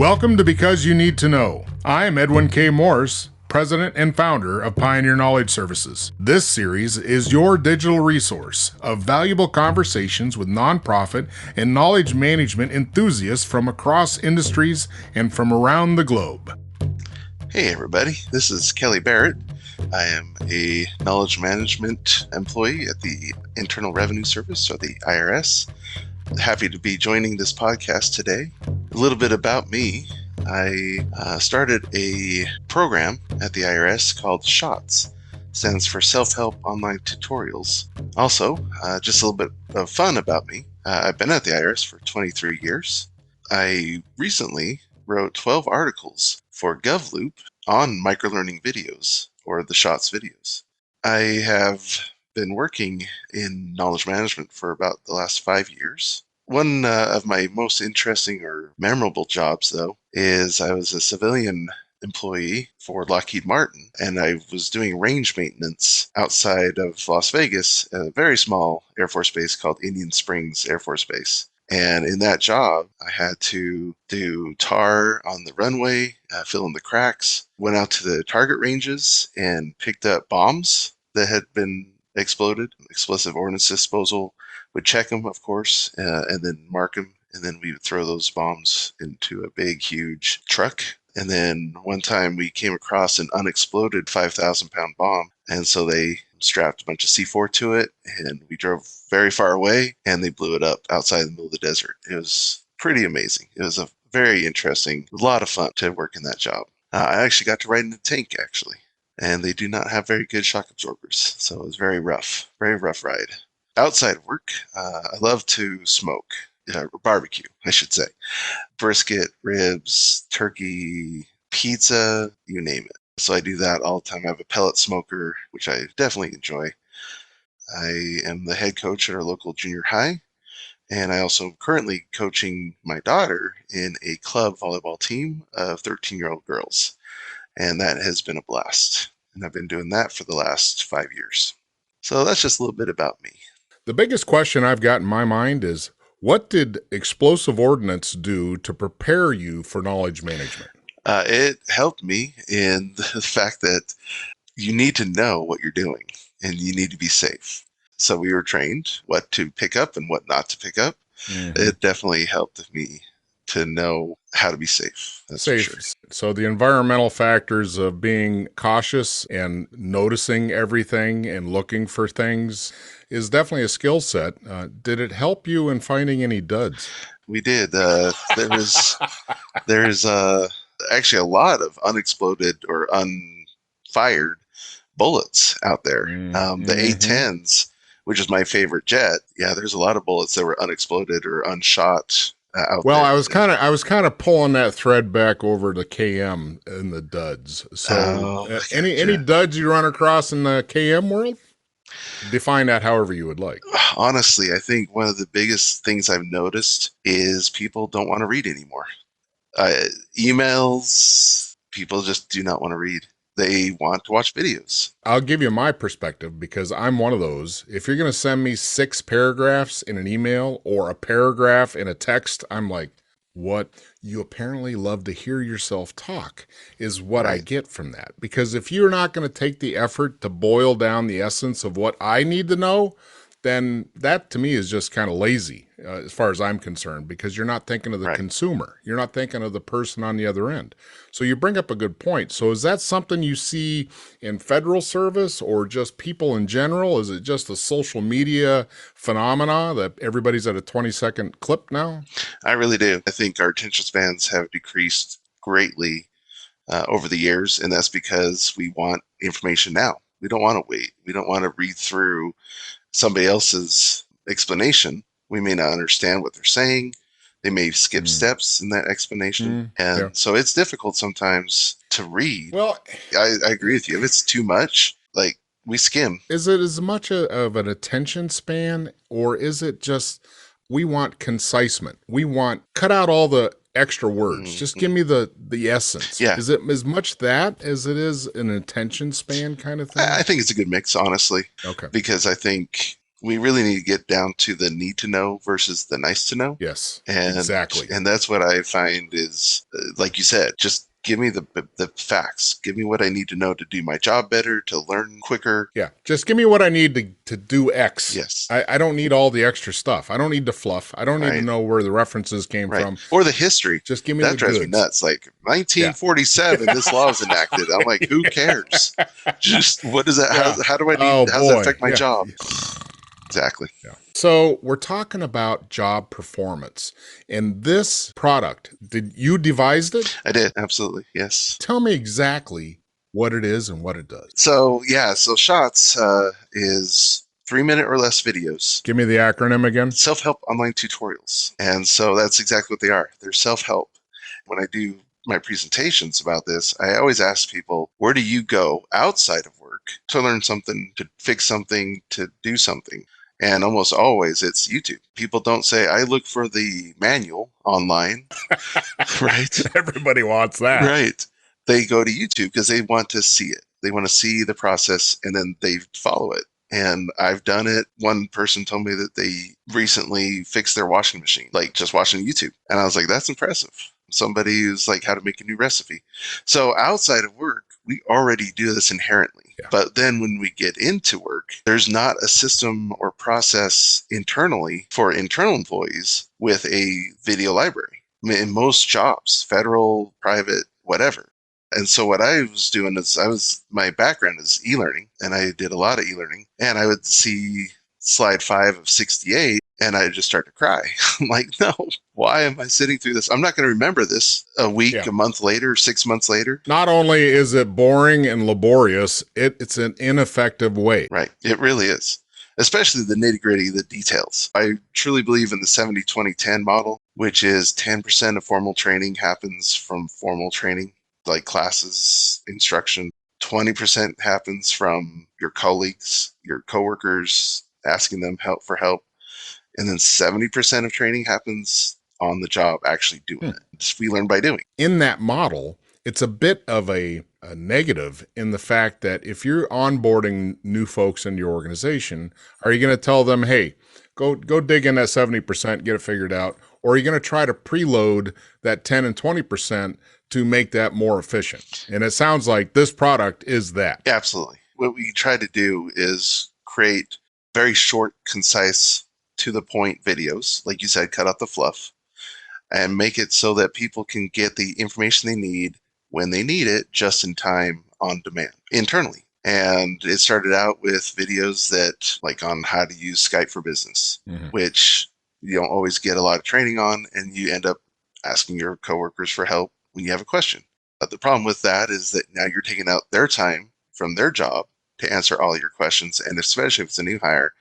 Welcome to Because You Need to Know. I am Edwin K. Morse, President and founder of Pioneer Knowledge Services. This series is your digital resource of valuable conversations with nonprofit and knowledge management enthusiasts from across industries and from around the globe. Hey everybody, this is Kelly Barrett. I am a knowledge management employee at the Internal Revenue Service, or the IRS. Happy to be joining this podcast today. A little bit about me. I started a program at the IRS called SHOTS. Stands for Self-Help Online Tutorials. Also, just a little bit of fun about me. I've been at the IRS for 23 years. I recently wrote 12 articles for GovLoop on MicroLearning videos, or the SHOTS videos. I have been working in knowledge management for about the last 5 years. One of my most interesting or memorable jobs, though, is I was a civilian employee for Lockheed Martin, and I was doing range maintenance outside of Las Vegas at a very small Air Force base called Indian Springs Air Force Base. And in that job, I had to do tar on the runway, fill in the cracks, went out to the target ranges and picked up bombs that had been exploded, explosive ordnance disposal, would check them, of course, and then mark them. And then we would throw those bombs into a big, huge truck. And then one time we came across an unexploded 5,000-pound bomb. And so they strapped a bunch of C4 to it, and we drove very far away, and they blew it up outside in the middle of the desert. It was pretty amazing. It was a very interesting, a lot of fun to work in that job. I actually got to ride in a tank, actually, and they do not have very good shock absorbers, so it was very rough ride. Outside of work, I love to smoke, barbecue, I should say. Brisket, ribs, turkey, pizza, you name it. So I do that all the time. I have a pellet smoker, which I definitely enjoy. I am the head coach at our local junior high, and I also am currently coaching my daughter in a club volleyball team of 13-year-old girls, and that has been a blast. And I've been doing that for the last 5 years. So that's just a little bit about me. The biggest question I've got in my mind is, what did explosive ordnance do to prepare you for knowledge management? It helped me in the fact that you need to know what you're doing and you need to be safe. So we were trained what to pick up and what not to pick up. Mm-hmm. It definitely helped me to know how to be safe. That's safe. For sure. So the environmental factors of being cautious and noticing everything and looking for things is definitely a skill set. Did it help you in finding any duds? We did. There's actually a lot of unexploded or unfired bullets out there. The A-10s, which is my favorite jet. Yeah, there's a lot of bullets that were unexploded or unshot out there. I was kind of pulling that thread back over to KM and the duds. So any duds you run across in the KM world? Define that however you would like. Honestly, I think one of the biggest things I've noticed is people don't want to read anymore. Emails, people just do not want to read. They want to watch videos. I'll give you my perspective because I'm one of those. If you're going to send me 6 paragraphs in an email or a paragraph in a text, I'm like, what you apparently love to hear yourself talk is what I get from that. Because if you're not going to take the effort to boil down the essence of what I need to know, then that to me is just kind of lazy as far as I'm concerned, because you're not thinking of the consumer. You're not thinking of the person on the other end. So you bring up a good point. So is that something you see in federal service or just people in general? Is it just a social media phenomena that everybody's at a 20-second clip now? I really do. I think our attention spans have decreased greatly over the years, and that's because we want information now. We don't want to wait. We don't want to read through somebody else's explanation. We may not understand what they're saying. They may skip steps in that explanation. So it's difficult sometimes to read. Well, I agree with you. If it's too much, like we skim. Is it as much of an attention span, or is it just we want concisement? We want cut out all the extra words. Just give me the essence. Yeah. Is it as much that as it is an attention span kind of thing? I think it's a good mix, honestly. Okay. Because I think We really need to get down to the need to know versus the nice to know. Yes, And exactly. that's what I find is, like you said, just give me the facts. Give me what I need to know to do my job better, to learn quicker. Yeah, just give me what I need to do X. Yes. I don't need all the extra stuff. I don't need the fluff. I don't need to Right. know where the references came Right. from. Or the history. Just give me That the drives me goods. nuts. Like Yeah. 1947, this law was enacted. I'm like, who cares? Just what does that, Yeah. how do I need, Oh how does that boy. affect my Yeah. job? Exactly. Yeah. So we're talking about job performance. And this product, did you devised it? I did. Absolutely. Yes. Tell me exactly what it is and what it does. So yeah, so Shots is 3-minute or less videos, Give me the acronym again. self-help online tutorials. And so that's exactly what they are. They're self-help. When I do my presentations about this, I always ask people, where do you go outside of work to learn something, to fix something, to do something? And almost always it's YouTube. People don't say, I look for the manual online, right? Everybody wants that. Right. They go to YouTube because they want to see it. They want to see the process and then they follow it. And I've done it. One person told me that they recently fixed their washing machine, like just watching YouTube. And I was like, that's impressive. Somebody who's like how to make a new recipe. So outside of work, we already do this inherently. Yeah. But then when we get into work, there's not a system or process internally for internal employees with a video library. I mean, in most jobs, federal, private, whatever. And so what I was doing is my background is e-learning, and I did a lot of e-learning, and I would see slide 5 of 68 and I just start to cry. I'm like, no, why am I sitting through this? I'm not going to remember this a week, Yeah. a month later, 6 months later. Not only is it boring and laborious, it's an ineffective way. Right. It really is. Especially the nitty gritty, the details. I truly believe in the 70-20-10 model, which is 10% of formal training happens from formal training, like classes, instruction. 20% happens from your colleagues, your coworkers, asking them for help. And then 70% of training happens on the job, actually doing it. Just we learn by doing. In that model, it's a bit of a negative in the fact that if you're onboarding new folks into your organization, are you going to tell them, hey, go dig in that 70%, get it figured out? Or are you going to try to preload that 10 and 20% to make that more efficient? And it sounds like this product is that. Absolutely. What we try to do is create very short, concise, to the point videos, like you said, cut out the fluff, and make it so that people can get the information they need when they need it, just in time, on demand, internally. And it started out with videos that, like on how to use Skype for Business, which you don't always get a lot of training on, and you end up asking your coworkers for help when you have a question. But the problem with that is that now you're taking out their time from their job to answer all your questions, and especially if it's a new hire,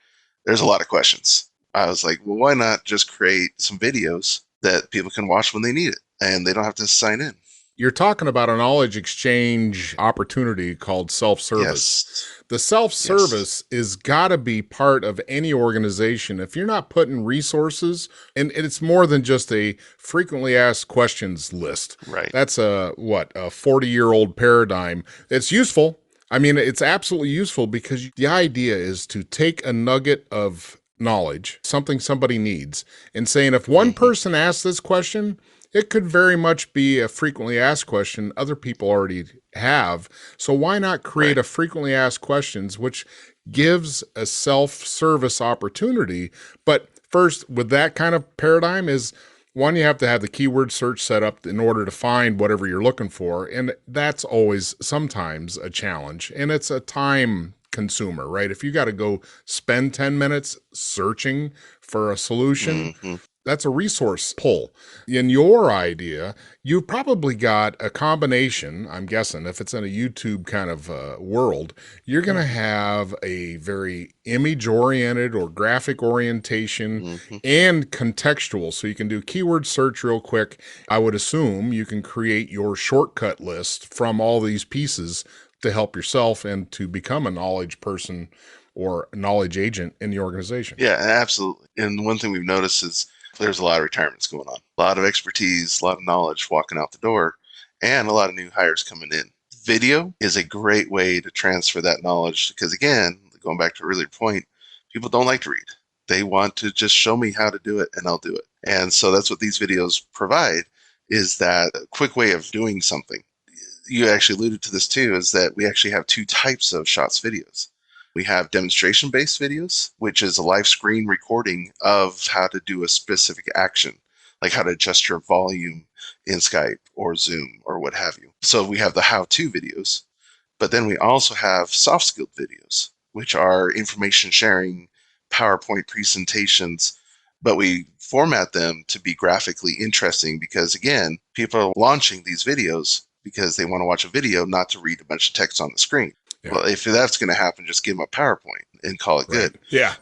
there's a lot of questions. I was like, well, why not just create some videos that people can watch when they need it and they don't have to sign in? You're talking about a knowledge exchange opportunity called self-service. Yes. The self-service is got to be part of any organization. If you're not putting resources, and it's more than just a frequently asked questions list. Right. That's a 40-year-old paradigm. It's useful. I mean, it's absolutely useful because the idea is to take a nugget of knowledge, something somebody needs, and saying if one person asks this question, it could very much be a frequently asked question other people already have. So why not create a frequently asked questions, which gives a self-service opportunity? But first, with that kind of paradigm is, one, you have to have the keyword search set up in order to find whatever you're looking for. And that's always sometimes a challenge. And it's a time consumer, right? If you got to go spend 10 minutes searching for a solution, that's a resource pull. In your idea, you probably got a combination, I'm guessing, if it's in a YouTube kind of world, you're going to have a very image-oriented or graphic orientation and contextual. So you can do keyword search real quick. I would assume you can create your shortcut list from all these pieces to help yourself and to become a knowledge person or knowledge agent in the organization. Yeah, absolutely. And one thing we've noticed is there's a lot of retirements going on, a lot of expertise, a lot of knowledge walking out the door, and a lot of new hires coming in. Video is a great way to transfer that knowledge because, again, going back to an earlier point, People don't like to read. They want to just show me how to do it and I'll do it. And so that's what these videos provide, is that quick way of doing something. You actually alluded to this too, is that we actually have two types of shots videos. We have demonstration-based videos, which is a live screen recording of how to do a specific action, like how to adjust your volume in Skype or Zoom or what have you. So we have the how-to videos, but then we also have soft-skilled videos, which are information sharing, PowerPoint presentations, but we format them to be graphically interesting because, again, people are launching these videos because they want to watch a video, not to read a bunch of text on the screen. Yeah. Well, if that's going to happen, just give them a PowerPoint and call it good. Yeah.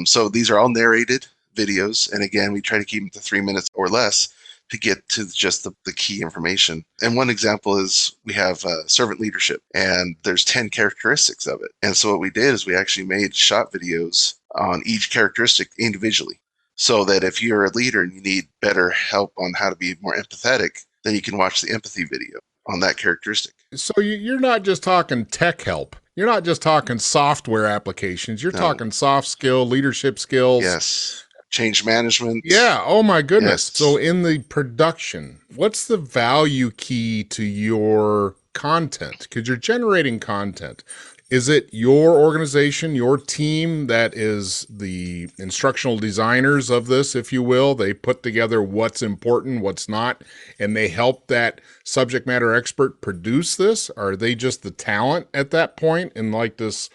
So these are all narrated videos. And again, we try to keep them to 3 minutes or less to get to just the key information. And one example is we have servant leadership, and there's 10 characteristics of it. And so what we did is we actually made shot videos on each characteristic individually, so that if you're a leader and you need better help on how to be more empathetic, then you can watch the empathy video on that characteristic. So you're not just talking tech help. You're not just talking software applications. You're talking soft skill, leadership skills. Yes. Change management. Yeah. Oh my goodness. Yes. So in the production, what's the value key to your content? Because you're generating content. Is it your organization, your team that is the instructional designers of this, if you will? They put together what's important, what's not, and they help that subject matter expert produce this? Are they just the talent at that point in like this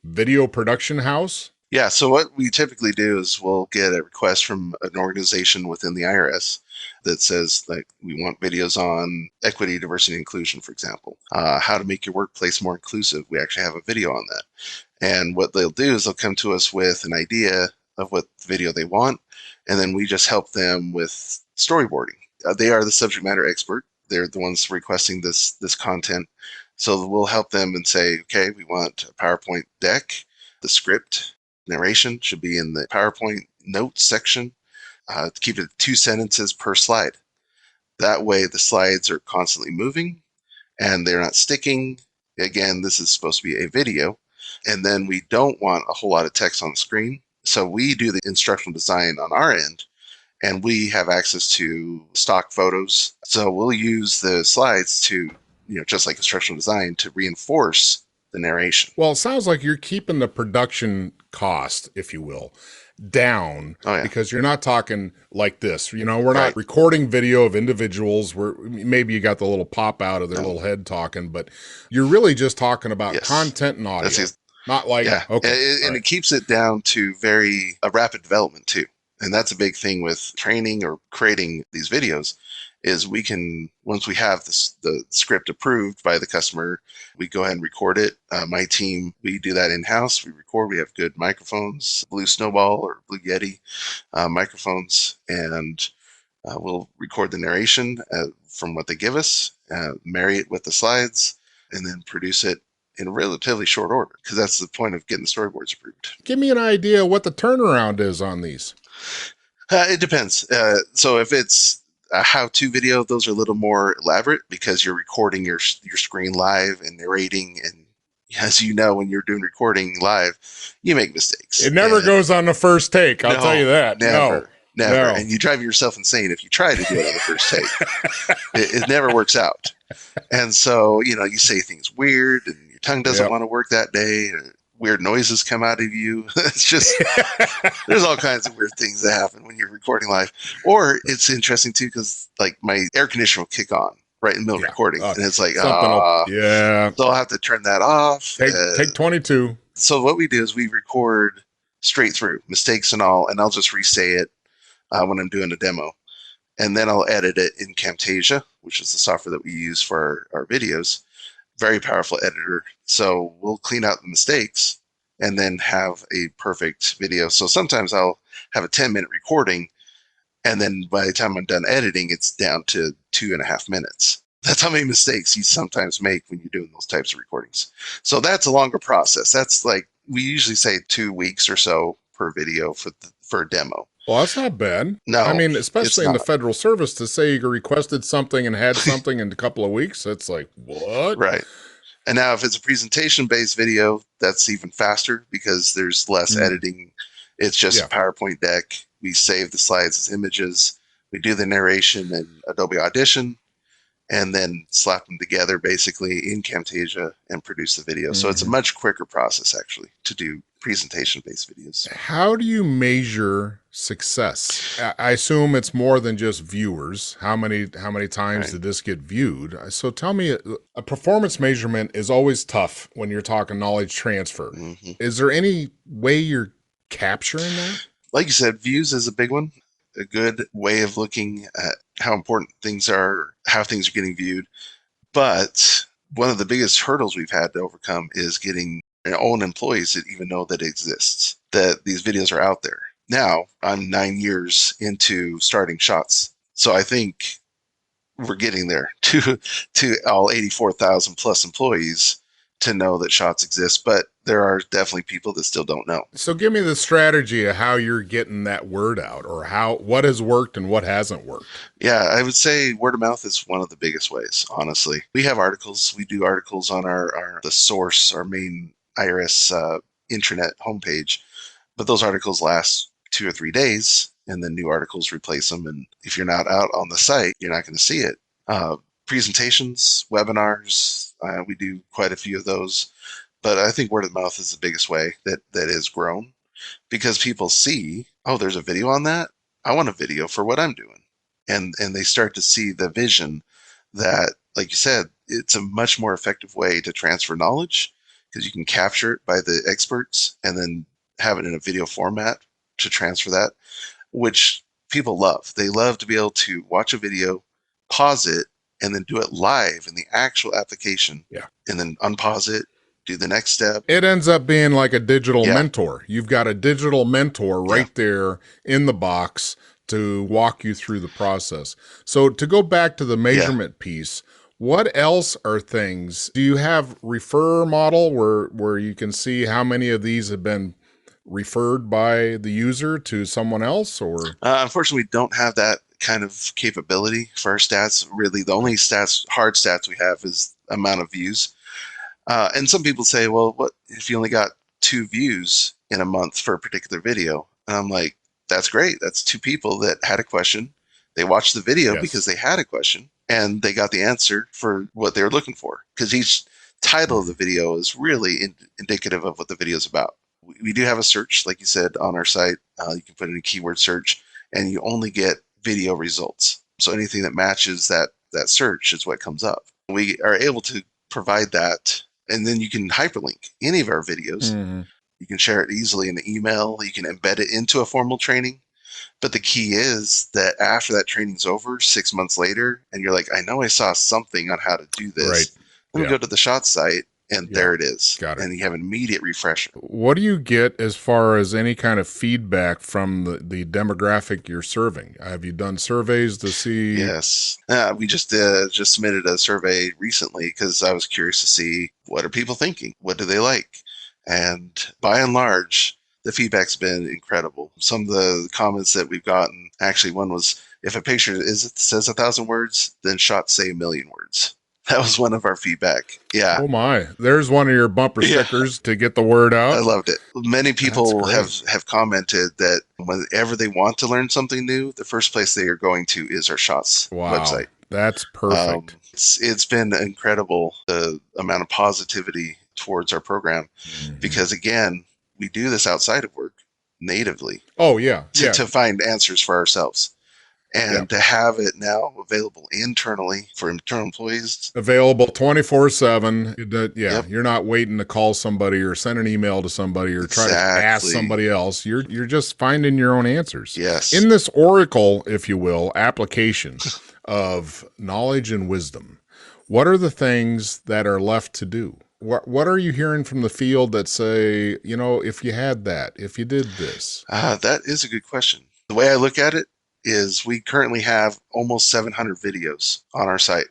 video production house? Yeah, so what we typically do is we'll get a request from an organization within the IRS that says, like, we want videos on equity, diversity, and inclusion, for example. How to make your workplace more inclusive. We actually have a video on that. And what they'll do is they'll come to us with an idea of what video they want, and then we just help them with storyboarding. They are the subject matter expert. They're the ones requesting this content. So we'll help them and say, okay, we want a PowerPoint deck, the script, narration should be in the PowerPoint notes section. To keep it 2 sentences per slide. That way the slides are constantly moving and they're not sticking. Again, this is supposed to be a video. And then we don't want a whole lot of text on the screen. So we do the instructional design on our end, and we have access to stock photos. So we'll use the slides to, just like instructional design, to reinforce the narration. Well, it sounds like you're keeping the production cost, if you will, down, because you're not talking like this. We're not recording video of individuals where maybe you got the little pop out of their little head talking, but you're really just talking about content and audio. Not like, okay. And it keeps it down to very rapid development too. And that's a big thing with training or creating these videos, is we can, once we have the script approved by the customer, we go ahead and record it. My team, we do that in-house. We record. We have good microphones, Blue Snowball or Blue Yeti microphones, and we'll record the narration from what they give us, marry it with the slides, and then produce it in relatively short order, because that's the point of getting the storyboards approved. Give me an idea what the turnaround is on these. It depends. So if it's a how-to video, those are a little more elaborate because you're recording your screen live and narrating. And as you know, when you're doing recording live, you make mistakes. It never goes on the first take. I'll tell you that. Never. And you drive yourself insane if you try to do it on the first take. It never works out. And so, you say things weird and your tongue doesn't want to work that day. Weird noises come out of you. It's just, there's all kinds of weird things that happen when you're recording live. Or it's interesting too, because like my air conditioner will kick on right in the middle of recording. And it's like, so I'll have to turn that off. Take 22. So what we do is we record straight through, mistakes and all, and I'll just re-say it when I'm doing a demo. And then I'll edit it in Camtasia, which is the software that we use for our videos. Very powerful editor. So we'll clean out the mistakes and then have a perfect video. So sometimes I'll have a 10-minute recording, and then by the time I'm done editing, it's down to 2.5 minutes. That's how many mistakes you sometimes make when you're doing those types of recordings. So that's a longer process. That's like, we usually say 2 weeks or so per video for a demo. Well, that's not bad. No, I mean, especially in the federal service, to say you requested something and had something in a couple of weeks, it's like, what? Right. And now if it's a presentation-based video, that's even faster because there's less editing. It's just a PowerPoint deck. We save the slides as images. We do the narration in Adobe Audition, and then slap them together basically in Camtasia and produce the video. So it's a much quicker process actually to do presentation-based videos. How do you measure success? I assume it's more than just viewers. How many times did this get viewed? So tell me, a performance measurement is always tough when you're talking knowledge transfer. Is there any way you're capturing that? Like you said, views is a big one. A good way of looking at how important things are, how things are getting viewed. But one of the biggest hurdles we've had to overcome is getting our own employees that even know that it exists, that these videos are out there. Now, I'm 9 years into starting Shots. So I think we're getting there to all 84,000 plus employees to know that Shots exist, but there are definitely people that still don't know. So give me the strategy of how you're getting that word out, or what has worked and what hasn't worked. Yeah, I would say word of mouth is one of the biggest ways, honestly. We have articles. We do articles on the source, our main IRS intranet homepage, but those articles last 2 or 3 days, and then new articles replace them. And if you're not out on the site, you're not going to see it. Presentations, webinars, we do quite a few of those. But I think word of mouth is the biggest way that has grown, because people see, oh, there's a video on that. I want a video for what I'm doing. And they start to see the vision that, like you said, it's a much more effective way to transfer knowledge, because you can capture it by the experts and then have it in a video format to transfer that, which people love. They love to be able to watch a video, pause it, and then do it live in the actual application. Yeah. And then unpause it, do the next step. It ends up being like a digital mentor. You've got a digital mentor right there in the box to walk you through the process. So to go back to the measurement piece, what else are things? Do you have refer model where you can see how many of these have been referred by the user to someone else? Or unfortunately, we don't have that kind of capability for our stats. Really, the only hard stats we have is amount of views. And some people say, well, what if you only got 2 views in a month for a particular video? And I'm like, that's great. That's 2 people that had a question. They watched the video because they had a question, and they got the answer for what they were looking for. Because each title of the video is really indicative of what the video is about. We do have a search, like you said, on our site. You can put in a keyword search, and you only get video results. So anything that matches that search is what comes up. We are able to provide that. And then you can hyperlink any of our videos. You can share it easily in the email. You can embed it into a formal training. But the key is that after that training's over, 6 months later, and you're like, I know I saw something on how to do this. Right. Let me go to the Shots site, and there it is. Got it. And you have an immediate refresher. What do you get as far as any kind of feedback from the demographic you're serving? Have you done surveys to see? Yes. We just submitted a survey recently because I was curious to see, what are people thinking? What do they like? And by and large, the feedback's been incredible. Some of the comments that we've gotten, actually one was, if a picture says 1,000 words, then Shots say 1,000,000 words. That was one of our feedback. Yeah. Oh my. There's one of your bumper stickers to get the word out. I loved it. Many people have commented that whenever they want to learn something new, the first place they are going to is our Shots website. That's perfect. It's been incredible, the amount of positivity towards our program, because again, we do this outside of work natively. Oh yeah. To find answers for ourselves. And to have it now available internally for internal employees. Available 24/7. You're not waiting to call somebody or send an email to somebody or try to ask somebody else. You're just finding your own answers. Yes. In this Oracle, if you will, application of knowledge and wisdom, what are the things that are left to do? What are you hearing from the field that say, if you had that, if you did this? That is a good question. The way I look at it is we currently have almost 700 videos on our site,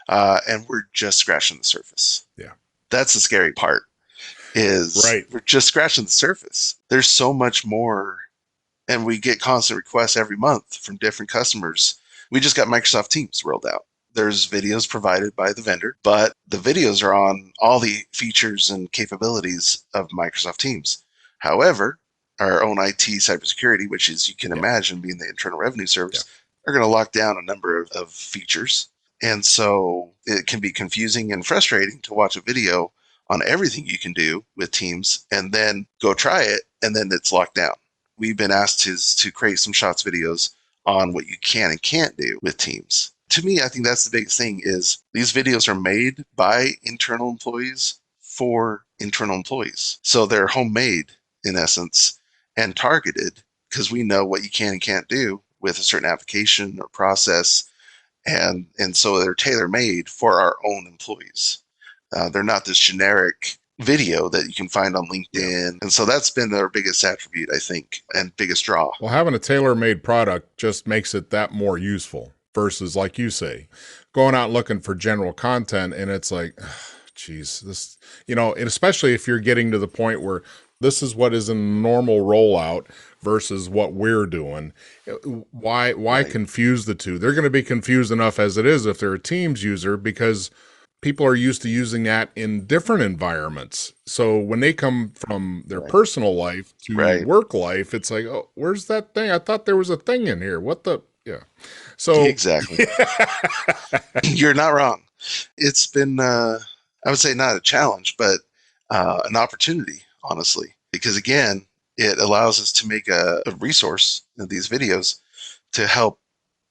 and we're just scratching the surface. Yeah. That's the scary part, is we're just scratching the surface. There's so much more, and we get constant requests every month from different customers. We just got Microsoft Teams rolled out. There's videos provided by the vendor, but the videos are on all the features and capabilities of Microsoft Teams. However, our own IT cybersecurity, which is, you can imagine, being the Internal Revenue Service, are going to lock down a number of features. And so it can be confusing and frustrating to watch a video on everything you can do with Teams and then go try it, and then it's locked down. We've been asked to create some shots videos on what you can and can't do with Teams. To me, I think that's the biggest thing, is these videos are made by internal employees for internal employees. So they're homemade, in essence, and targeted, because we know what you can and can't do with a certain application or process. And so they're tailor-made for our own employees. They're not this generic video that you can find on LinkedIn. And so that's been their biggest attribute, I think, and biggest draw. Well, having a tailor-made product just makes it that more useful versus, like you say, going out looking for general content. And it's like, geez, this, and especially if you're getting to the point where this is what is a normal rollout versus what we're doing. Why confuse the two? They're going to be confused enough as it is if they're a Teams user, because people are used to using that in different environments. So when they come from their personal life to work life, it's like, oh, where's that thing? I thought there was a thing in here. What the? Yeah. So exactly. You're not wrong. It's been, I would say, not a challenge, but an opportunity, honestly, because again, it allows us to make a resource in these videos to help,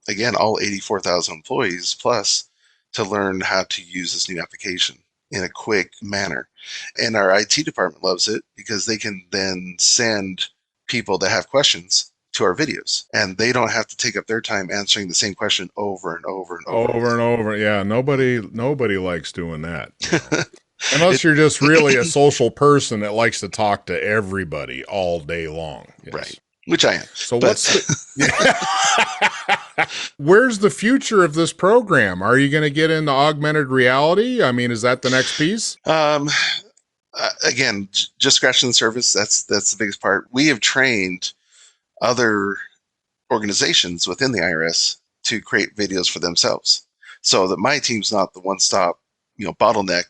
again, all 84,000 employees plus, to learn how to use this new application in a quick manner. And our IT department loves it because they can then send people that have questions to our videos, and they don't have to take up their time answering the same question over and over and over. Over and over. Yeah, nobody likes doing that. Unless you're just really a social person that likes to talk to everybody all day long. Yes. Right. Which I am. So where's the future of this program? Are you going to get into augmented reality? I mean, is that the next piece? Again, just scratching the surface. That's the biggest part. We have trained other organizations within the IRS to create videos for themselves, so that my team's not the one-stop, bottleneck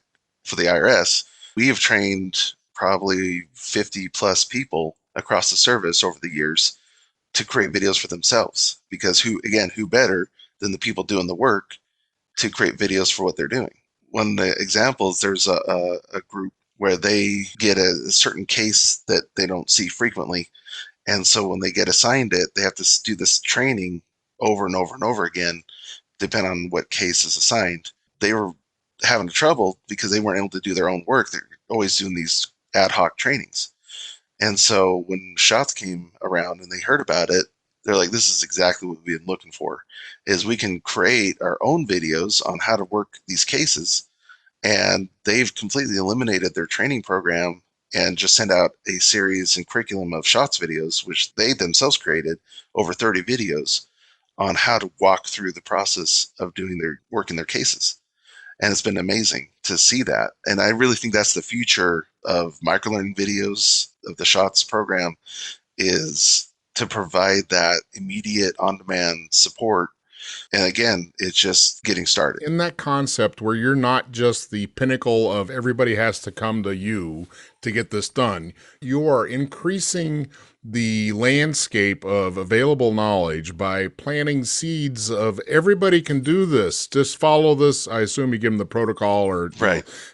for the IRS. We have trained probably 50 plus people across the service over the years to create videos for themselves, because who better than the people doing the work to create videos for what they're doing? One of the examples, there's a group where they get a certain case that they don't see frequently. And so when they get assigned it, they have to do this training over and over and over again, depending on what case is assigned. They were having trouble because they weren't able to do their own work. They're always doing these ad hoc trainings. And so when Shots came around and they heard about it, they're like, this is exactly what we've been looking for, is we can create our own videos on how to work these cases. And they've completely eliminated their training program and just send out a series and curriculum of Shots videos, which they themselves created, over 30 videos on how to walk through the process of doing their work in their cases. And it's been amazing to see that. And I really think that's the future of MicroLearning videos, of the Shots program, is to provide that immediate on-demand support. And again, it's just getting started. In that concept where you're not just the pinnacle of everybody has to come to you to get this done, you are increasing the landscape of available knowledge by planting seeds of everybody can do this. Just follow this. I assume you give them the protocol, or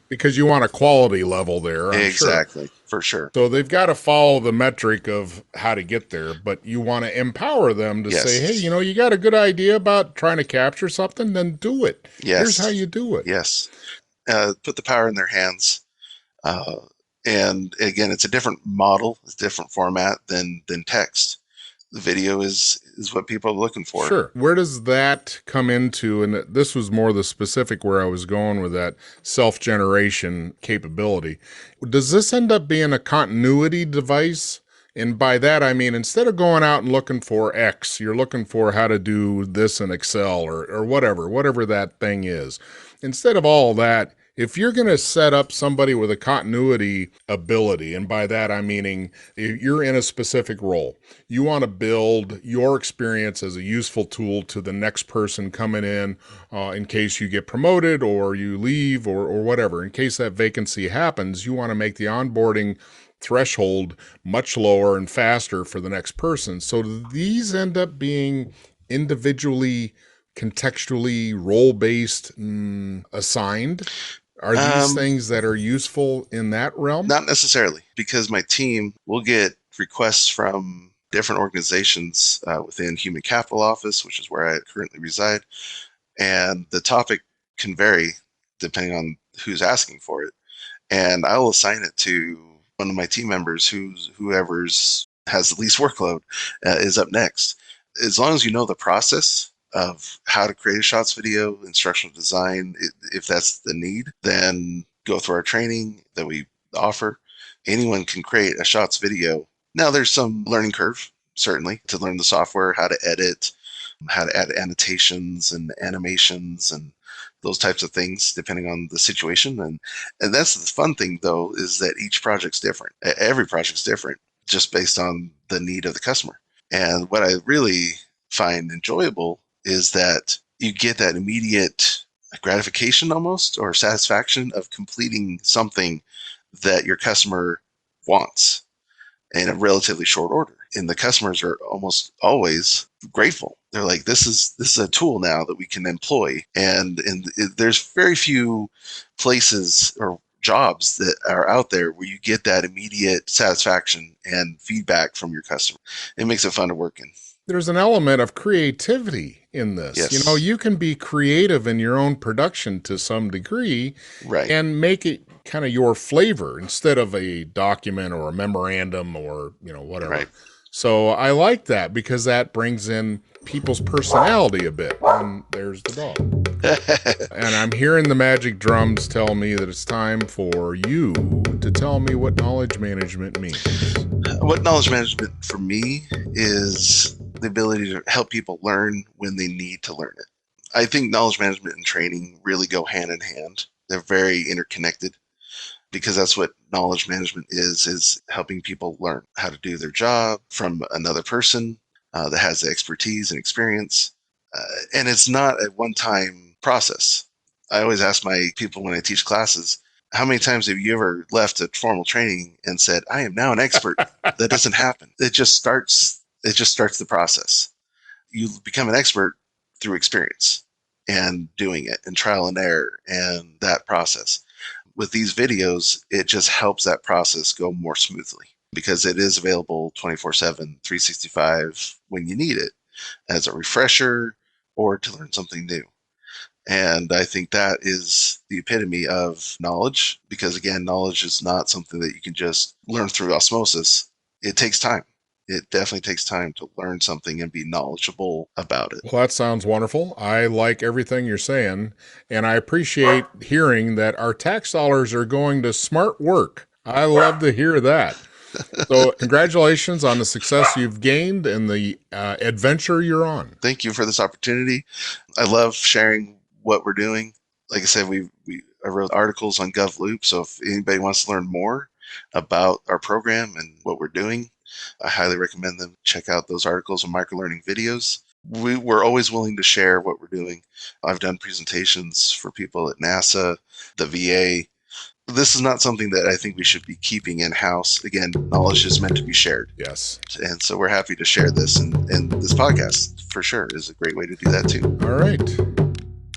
because you want a quality level there. Exactly. For sure. So they've got to follow the metric of how to get there, but you want to empower them to say, hey, you got a good idea about trying to capture something, then do it. Here's how you do it. Yes. Put the power in their hands. And again, it's a different model, it's a different format than text. The video is what people are looking for. Sure. Where does that come into? And this was more the specific where I was going with that self-generation capability. Does this end up being a continuity device? And by that, I mean, instead of going out and looking for X, you're looking for how to do this in Excel or whatever that thing is. Instead of all that, If you're going to set up somebody with a continuity ability, and by that I'm meaning if you're in a specific role, you want to build your experience as a useful tool to the next person coming in case you get promoted or you leave or whatever. In case that vacancy happens, you want to make the onboarding threshold much lower and faster for the next person. So these end up being individually, contextually, role-based assigned. Are these things that are useful in that realm? Not necessarily, because my team will get requests from different organizations within Human Capital Office, which is where I currently reside, and the topic can vary depending on who's asking for it. And I will assign it to one of my team members whoever's has the least workload is up next. As long as you know the process of how to create a shots video, instructional design, if that's the need, then go through our training that we offer. Anyone can create a shots video. Now there's some learning curve, certainly, to learn the software, how to edit, how to add annotations and animations and those types of things, depending on the situation. And that's the fun thing, though, is that each project's different. Every project's different, just based on the need of the customer. And what I really find enjoyable is that you get that immediate gratification almost, or satisfaction of completing something that your customer wants in a relatively short order. And the customers are almost always grateful. They're like, this is a tool now that we can employ. And there's very few places or jobs that are out there where you get that immediate satisfaction and feedback from your customer. It makes it fun to work in. There's an element of creativity in this. Yes. You know, you can be creative in your own production to some degree, Right. And make it kind of your flavor instead of a document or a memorandum or, whatever. Right. So I like that because that brings in people's personality a bit. And there's the dog. And I'm hearing the magic drums tell me that it's time for you to tell me what knowledge management means. What knowledge management for me is the ability to help people learn when they need to learn it. I think knowledge management and training really go hand in hand. They're very interconnected, because that's what knowledge management is helping people learn how to do their job from another person that has the expertise and experience. And it's not a one-time process. I always ask my people when I teach classes, how many times have you ever left a formal training and said, I am now an expert? That doesn't happen. It just starts the process. You become an expert through experience and doing it and trial and error and that process. With these videos, it just helps that process go more smoothly because it is available 24/7, 365 when you need it as a refresher or to learn something new. And I think that is the epitome of knowledge, because again, knowledge is not something that you can just learn through osmosis. It takes time. It definitely takes time to learn something and be knowledgeable about it. Well, that sounds wonderful. I like everything you're saying, and I appreciate hearing that our tax dollars are going to smart work. I love to hear that. So congratulations on the success you've gained and the adventure you're on. Thank you for this opportunity. I love sharing what we're doing. Like I said, I wrote articles on GovLoop, so if anybody wants to learn more about our program and what we're doing, I highly recommend them check out those articles on MicroLearning videos. We're always willing to share what we're doing. I've done presentations for people at NASA, the VA. This is not something that I think we should be keeping in-house. Again, knowledge is meant to be shared. Yes. And so we're happy to share this, and this podcast for sure is a great way to do that too. All right.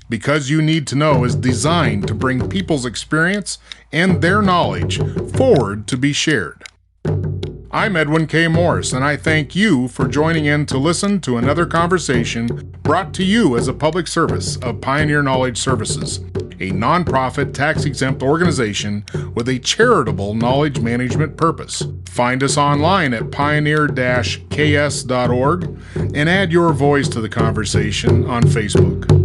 Because You Need to Know is designed to bring people's experience and their knowledge forward to be shared. I'm Edwin K. Morris, and I thank you for joining in to listen to another conversation brought to you as a public service of Pioneer Knowledge Services, a nonprofit tax-exempt organization with a charitable knowledge management purpose. Find us online at pioneer-ks.org and add your voice to the conversation on Facebook.